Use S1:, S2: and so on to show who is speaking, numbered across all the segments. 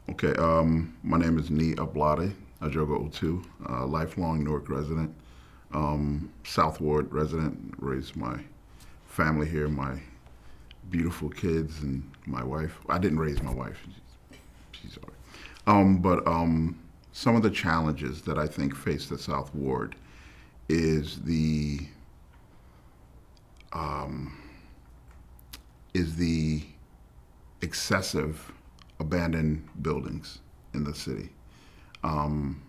S1: Okay, my name is Nee Ablade Ajogo Otu, lifelong Newark resident, South Ward resident. Raised my family here, my beautiful kids and my wife. I didn't raise my wife; she's already. But some of the challenges that I think face the South Ward is um, the excessive abandoned buildings in the city. Um,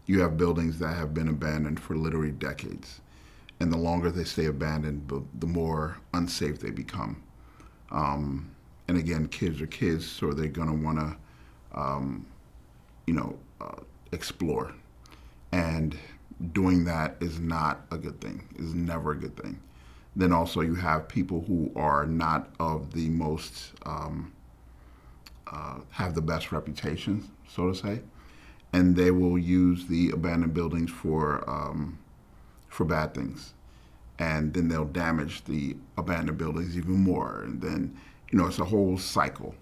S1: you have buildings that have been abandoned for literally decades, and the longer they stay abandoned, the more unsafe they become. Um, and again, kids are kids, so they're going to want to, you know, explore. And doing that is not a good thing. Is never a good thing. Then also you have people who are not of the most have the best reputation, so to say, and they will use the abandoned buildings for bad things, and then they'll damage the abandoned buildings even more, and then it's a whole cycle.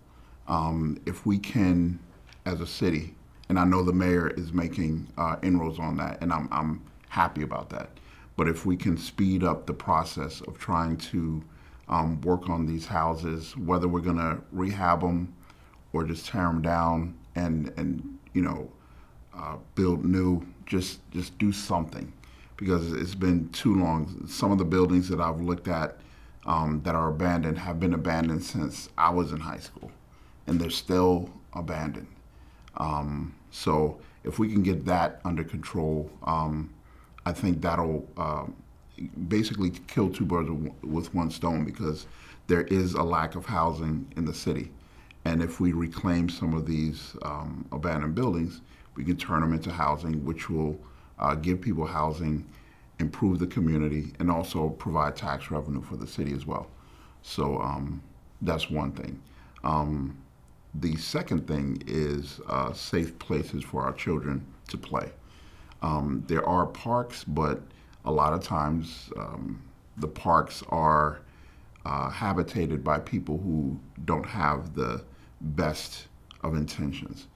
S1: If we can, as a city, and I know the mayor is making inroads on that, and I'm happy about that. But if we can speed up the process of trying to work on these houses, whether we're going to rehab them or just tear them down and build new, just do something, because it's been too long. Some of the buildings that I've looked at that are abandoned have been abandoned since I was in high school, and they're still abandoned. So if we can get that under control, I think that'll basically kill two birds with one stone, because there is a lack of housing in the city. And if we reclaim some of these abandoned buildings, we can turn them into housing, which will give people housing, improve the community, and also provide tax revenue for the city as well. So that's one thing. The second thing is safe places for our children to play. There are parks, but a lot of times the parks are habitated by people who don't have the best of intentions.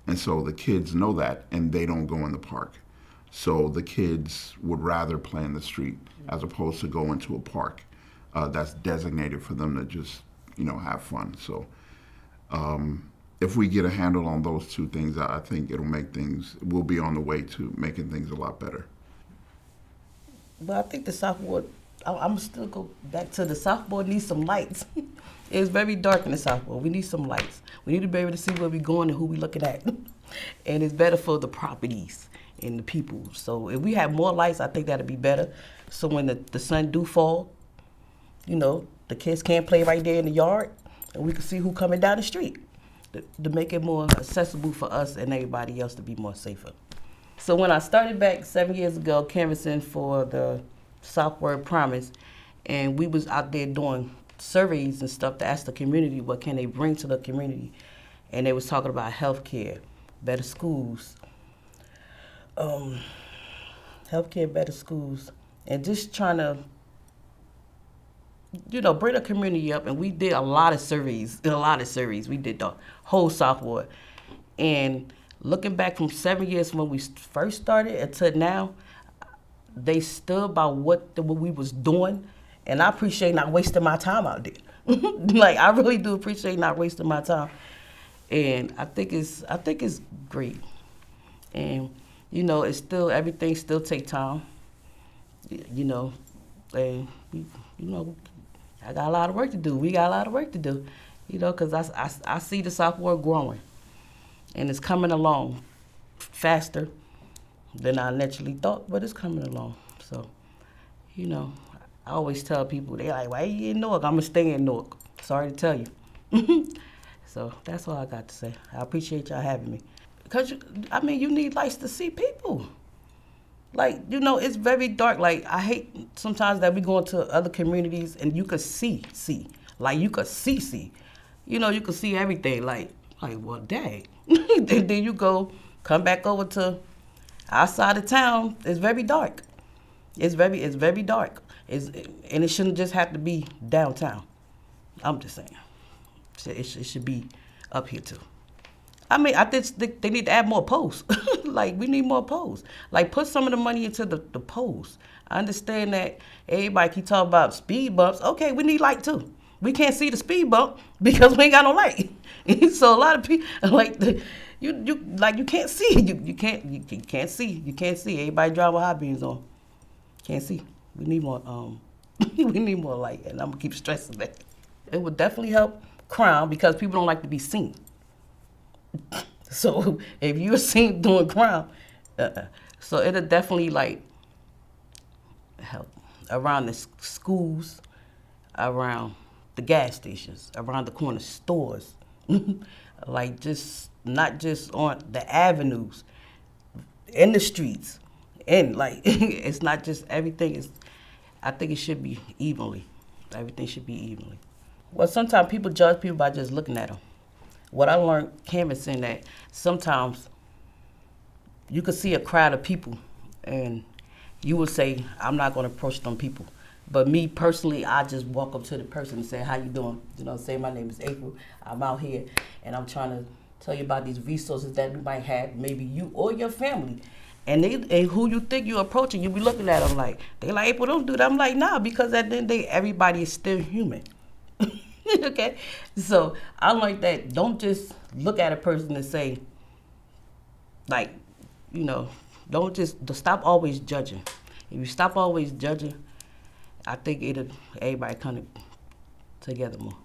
S1: And so the kids know that, and they don't go in the park. So the kids would rather play in the street as opposed to go into a park that's designated for them to just, have fun. So if we get a handle on those two things, I think we'll be on the way to making things a lot better.
S2: But I think the Southboard, I'm still go back to the Southboard needs some lights. It's very dark in the Southboard. We need some lights. We need to be able to see where we're going and who we're looking at. And it's better for the properties and the people. So if we have more lights, I think that'd be better. So when the sun do fall, the kids can't play right there in the yard, and we can see who coming down the street to make it more accessible for us and everybody else to be more safer. So when I started back 7 years ago canvassing for the Southward Promise, and we was out there doing surveys and stuff to ask the community what can they bring to the community, and they was talking about healthcare, better schools, healthcare, better schools, and just trying to bring the community up. And we did a lot of surveys. We did the whole Southward. And looking back from 7 years from when we first started until now, they stood by what we was doing. And I appreciate not wasting my time out there. Like, I really do appreciate not wasting my time. And I think it's great. And, it's still, everything still take time. And, I got a lot of work to do. We got a lot of work to do, because I see the Southward growing, and it's coming along faster than I initially thought, but it's coming along. So, I always tell people, they like, why you in Newark? I'm going to stay in Newark. Sorry to tell you. So that's all I got to say. I appreciate y'all having me. Because, you need lights to see people. Like, it's very dark. Like, I hate sometimes that we go into other communities and you could see. Like, you could see. You could see everything. Like, well, dang. And then you come back over to outside of town. It's very dark. It's very dark. And it shouldn't just have to be downtown. I'm just saying. It should be up here, too. I mean, I think they need to add more posts. Like, we need more posts. Like, put some of the money into the posts. I understand that everybody keep talking about speed bumps. Okay, we need light too. We can't see the speed bump because we ain't got no light. So a lot of people like you can't see. You can't see. You can't see. Everybody drive with high beams on. Can't see. We need more we need more light, and I'm gonna keep stressing that. It would definitely help crime because people don't like to be seen. So if you're seen doing crime, so it'll definitely like help around the schools, around the gas stations, around the corner stores, like just not just on the avenues, in the streets, and like it's not just everything is. I think it should be evenly. Everything should be evenly. Well, sometimes people judge people by just looking at them. What I learned canvassing that sometimes you could see a crowd of people and you would say, I'm not going to approach them people. But me personally, I just walk up to the person and say, how you doing? You know, say my name is April. I'm out here and I'm trying to tell you about these resources that you might have, maybe you or your family. And who you think you're approaching, you be looking at them like, they like, April, don't do that. I'm like, nah, because at the end of the day, everybody is still human. Okay? So I like that. Don't just look at a person and say, like, you know, don't just stop always judging. If you stop always judging, I think everybody come together more.